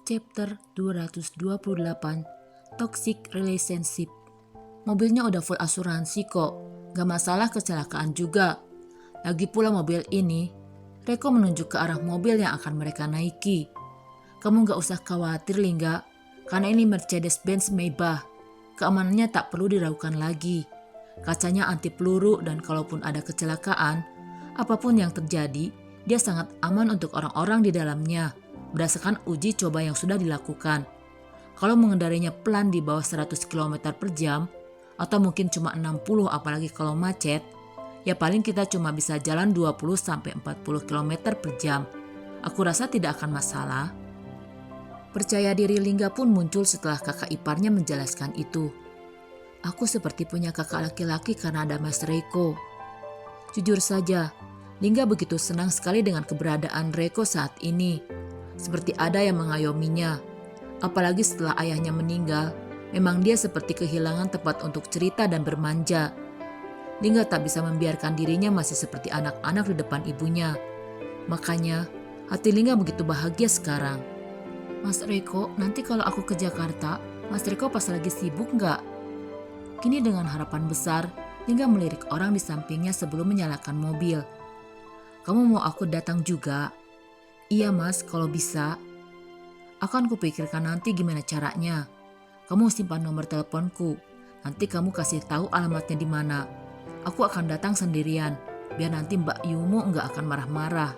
Chapter 228 Toxic Relationship. Mobilnya udah full asuransi kok, gak masalah kecelakaan juga. Lagi pula mobil ini, Reko menunjuk ke arah mobil yang akan mereka naiki. Kamu gak usah khawatir Lingga, karena ini Mercedes-Benz Maybach. Keamanannya tak perlu diragukan lagi. Kacanya anti peluru dan kalaupun ada kecelakaan, apapun yang terjadi, dia sangat aman untuk orang-orang di dalamnya. Berdasarkan uji coba yang sudah dilakukan. Kalau mengendarinya pelan di bawah 100 km per jam, atau mungkin cuma 60 apalagi kalau macet, ya paling kita cuma bisa jalan 20-40 km per jam. Aku rasa tidak akan masalah. Percaya diri Lingga pun muncul setelah kakak iparnya menjelaskan itu. Aku seperti punya kakak laki-laki karena ada Mas Reko. Jujur saja, Lingga begitu senang sekali dengan keberadaan Reko saat ini. Seperti ada yang mengayominya. Apalagi setelah ayahnya meninggal, memang dia seperti kehilangan tempat untuk cerita dan bermanja. Lingga tak bisa membiarkan dirinya masih seperti anak-anak di depan ibunya. Makanya, hati Lingga begitu bahagia sekarang. Mas Reko, nanti kalau aku ke Jakarta, Mas Reko pas lagi sibuk nggak? Kini dengan harapan besar, Lingga melirik orang di sampingnya sebelum menyalakan mobil. Kamu mau aku datang juga? Iya mas, kalau bisa. Akan kupikirkan nanti gimana caranya. Kamu simpan nomor teleponku. Nanti kamu kasih tahu alamatnya di mana. Aku akan datang sendirian, biar nanti Mbak Yumu nggak akan marah-marah.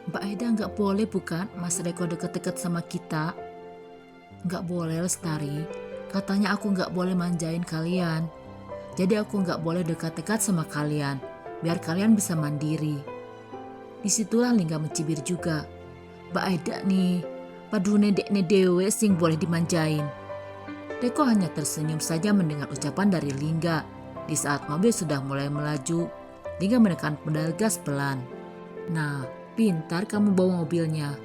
Mbak Aida nggak boleh bukan Mas Reko deket-deket sama kita? Nggak boleh Lestari. Katanya aku nggak boleh manjain kalian. Jadi aku nggak boleh dekat-dekat sama kalian, biar kalian bisa mandiri. Disitulah Lingga mencibir juga. Mbak Aida nih, padune dekne dewe sing boleh dimanjain. Reko hanya tersenyum saja mendengar ucapan dari Lingga. Di saat mobil sudah mulai melaju, Lingga menekan pedal gas pelan. Nah, pintar kamu bawa mobilnya.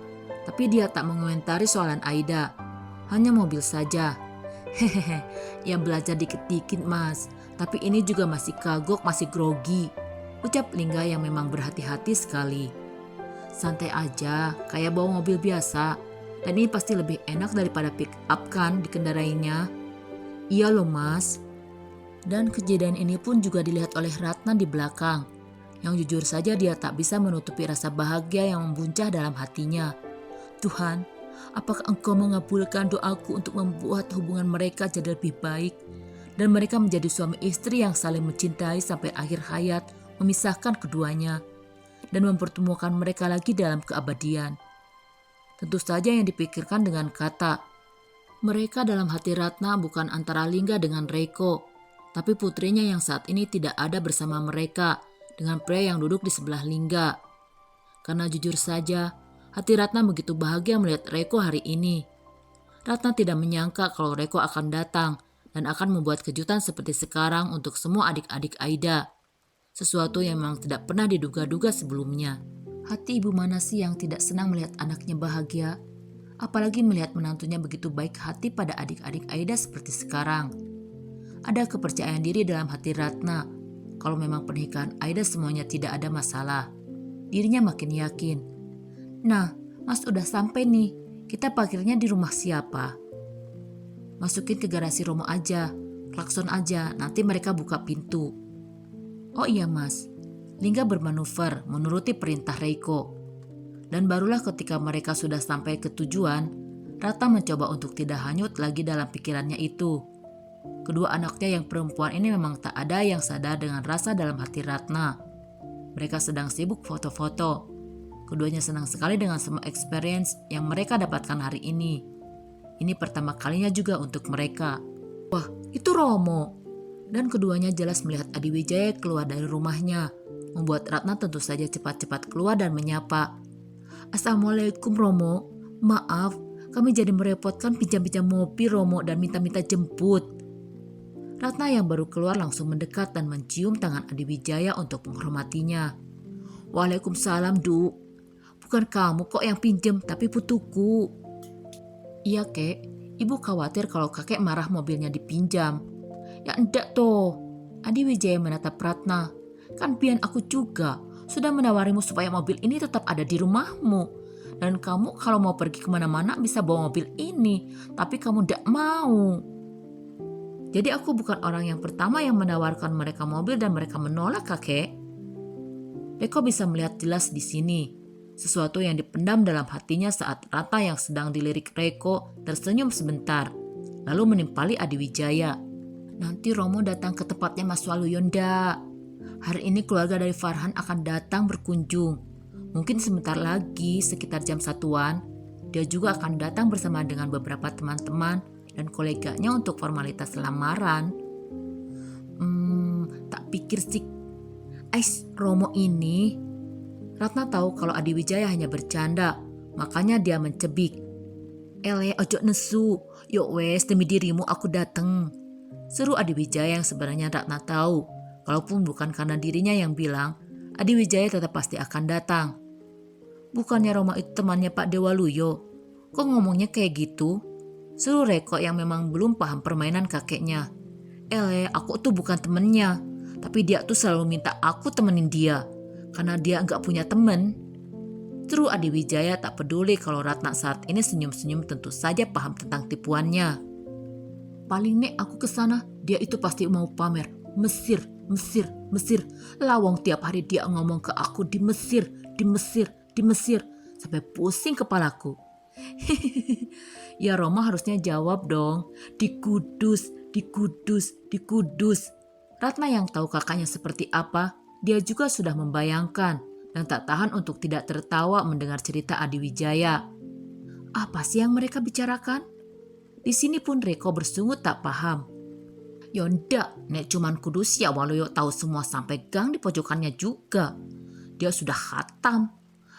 Tapi dia tak mengomentari soalan Aida. Hanya mobil saja. Hehehe, ya belajar dikit-dikit mas. Tapi ini juga masih kagok, masih grogi. Ucap Lingga yang memang berhati-hati sekali. Santai aja, kayak bawa mobil biasa. Dan ini pasti lebih enak daripada pick up kan dikendarainya. Iya loh mas. Dan kejadian ini pun juga dilihat oleh Ratna di belakang. Yang jujur saja dia tak bisa menutupi rasa bahagia yang membuncah dalam hatinya. Tuhan, apakah engkau mengabulkan doaku untuk membuat hubungan mereka jadi lebih baik? Dan mereka menjadi suami istri yang saling mencintai sampai akhir hayat, memisahkan keduanya, dan mempertemukan mereka lagi dalam keabadian. Tentu saja yang dipikirkan dengan kata. Mereka dalam hati Ratna bukan antara Lingga dengan Reko, tapi putrinya yang saat ini tidak ada bersama mereka dengan pria yang duduk di sebelah Lingga. Karena jujur saja, hati Ratna begitu bahagia melihat Reko hari ini. Ratna tidak menyangka kalau Reko akan datang dan akan membuat kejutan seperti sekarang untuk semua adik-adik Aida. Sesuatu yang memang tidak pernah diduga-duga sebelumnya. Hati ibu mana sih yang tidak senang melihat anaknya bahagia? Apalagi melihat menantunya begitu baik hati pada adik-adik Aida seperti sekarang. Ada kepercayaan diri dalam hati Ratna. Kalau memang pernikahan Aida semuanya tidak ada masalah. Dirinya makin yakin. Nah, mas udah sampai nih. Kita parkirnya di rumah siapa? Masukin ke garasi Romo aja. Klakson aja, nanti mereka buka pintu. Oh iya mas, Lingga bermanuver menuruti perintah Reko. Dan barulah ketika mereka sudah sampai ke tujuan, Ratna mencoba untuk tidak hanyut lagi dalam pikirannya itu. Kedua anaknya yang perempuan ini memang tak ada yang sadar dengan rasa dalam hati Ratna. Mereka sedang sibuk foto-foto. Keduanya senang sekali dengan semua experience yang mereka dapatkan hari ini. Ini pertama kalinya juga untuk mereka. Wah, itu Romo. Dan keduanya jelas melihat Adi Wijaya keluar dari rumahnya, membuat Ratna tentu saja cepat-cepat keluar dan menyapa. Assalamualaikum Romo, maaf kami jadi merepotkan pinjam-pinjam mobil Romo dan minta-minta jemput. Ratna yang baru keluar langsung mendekat dan mencium tangan Adi Wijaya untuk menghormatinya. Waalaikumsalam Du, bukan kamu kok yang pinjam tapi putuku. Iya kek, ibu khawatir kalau kakek marah mobilnya dipinjam. Ya enggak toh. Adi Wijaya menatap Ratna. Kan pian aku juga sudah menawarimu supaya mobil ini tetap ada di rumahmu. Dan kamu kalau mau pergi kemana-mana bisa bawa mobil ini, tapi kamu tidak mau. Jadi aku bukan orang yang pertama yang menawarkan mereka mobil dan mereka menolak, kakek. Reko bisa melihat jelas di sini. Sesuatu yang dipendam dalam hatinya saat Ratna yang sedang dilirik Reko tersenyum sebentar, lalu menimpali Adiwijaya. Nanti Romo datang ke tempatnya Mas Waluyo ndak? Hari ini keluarga dari Farhan akan datang berkunjung. Mungkin sebentar lagi, sekitar jam 1-an, dia juga akan datang bersama dengan beberapa teman-teman dan koleganya untuk formalitas lamaran. Tak pikir sih, Romo ini. Ratna tahu kalau Adiwijaya hanya bercanda, makanya dia mencebik. Ojo nesu, yuk wes demi dirimu aku dateng. Seru Adiwijaya yang sebenarnya Ratna tahu, kalaupun bukan karena dirinya yang bilang, Adiwijaya tetap pasti akan datang. Bukannya Roma itu temannya Pak Dewaluyo, kok ngomongnya kayak gitu? Seru Reko yang memang belum paham permainan kakeknya. Aku tuh bukan temennya, tapi dia tuh selalu minta aku temenin dia, karena dia nggak punya temen. Seru Adiwijaya tak peduli kalau Ratna saat ini senyum-senyum tentu saja paham tentang tipuannya. Paling nek aku kesana, dia itu pasti mau pamer. Mesir. Lawang tiap hari dia ngomong ke aku di Mesir, sampai pusing kepalaku. Ya Roma harusnya jawab dong, di Kudus. Ratna yang tahu kakaknya seperti apa, dia juga sudah membayangkan dan tak tahan untuk tidak tertawa mendengar cerita Adiwijaya. Apa sih yang mereka bicarakan? Di sini pun Reko bersungut tak paham. Yonda, nek cuman Kudus ya Waluyo tahu semua sampai gang di pojokannya juga. Dia sudah khatam.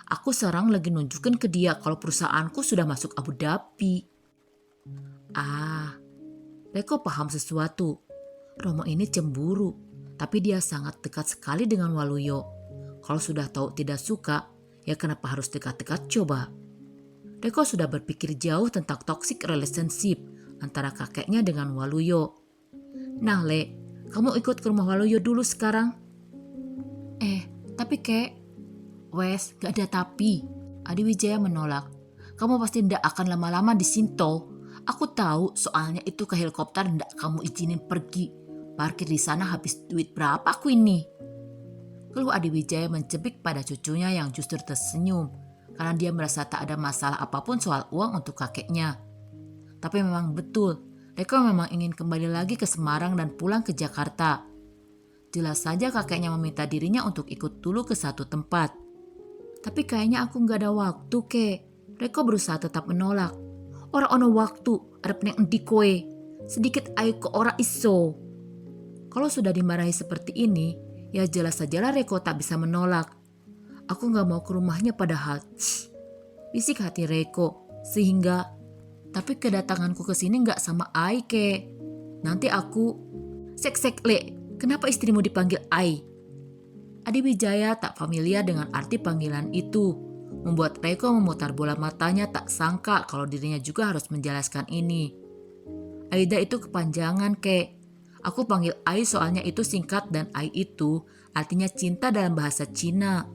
Aku sekarang lagi nunjukin ke dia kalau perusahaanku sudah masuk Abu Dhabi. Reko paham sesuatu. Romo ini cemburu, tapi dia sangat dekat sekali dengan Waluyo. Kalau sudah tahu tidak suka, ya kenapa harus dekat-dekat coba? Reko sudah berpikir jauh tentang toxic relationship antara kakeknya dengan Waluyo. Nah Le, kamu ikut ke rumah Waluyo dulu sekarang. Tapi kek, wes gak ada tapi. Adiwijaya menolak. Kamu pasti ndak akan lama-lama di Sinto. Aku tahu soalnya itu ke helikopter ndak kamu izinin pergi. Parkir di sana habis duit berapa aku ini? Keluh Adiwijaya mencebik pada cucunya yang justru tersenyum karena dia merasa tak ada masalah apapun soal uang untuk kakeknya. Tapi memang betul, Reko memang ingin kembali lagi ke Semarang dan pulang ke Jakarta. Jelas saja kakeknya meminta dirinya untuk ikut dulu ke satu tempat. Tapi kayaknya aku gak ada waktu, kek. Reko berusaha tetap menolak. Ora ono waktu, arep nek endi kowe. Sedikit ayo ke ora iso. Kalau sudah dimarahi seperti ini, ya jelas sajalah Reko tak bisa menolak. Aku gak mau ke rumahnya padahal. Bisik hati Reko, sehingga tapi kedatanganku ke sini gak sama Ai, kek. Nanti aku sek Le. Kenapa istrimu dipanggil Ai? Adiwijaya tak familiar dengan arti panggilan itu, membuat Reko memutar bola matanya tak sangka kalau dirinya juga harus menjelaskan ini. Aida itu kepanjangan, kek. Aku panggil Ai soalnya itu singkat dan Ai itu artinya cinta dalam bahasa Cina.